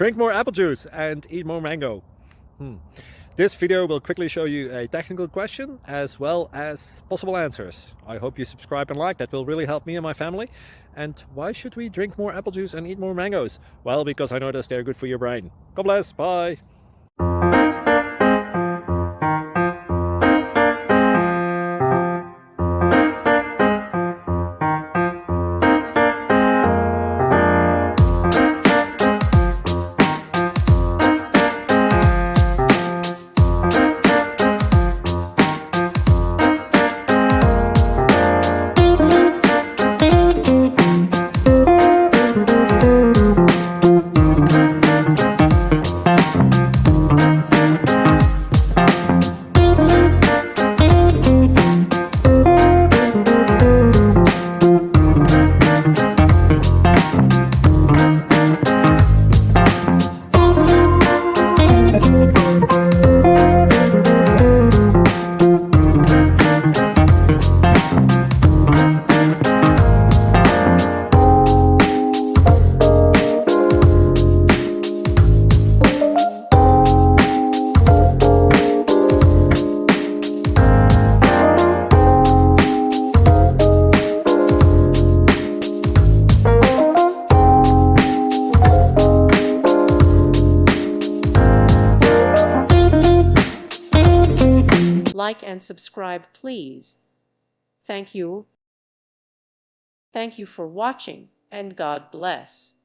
Drink more apple juice and eat more mango. This video will quickly show you a technical question as well as possible answers. I hope you subscribe and like, that will really help me and my family. And why should we drink more apple juice and eat more mangoes? Well, because I noticed they're good for your brain. God bless, bye! Like and subscribe, please. Thank you. Thank you for watching, and God bless.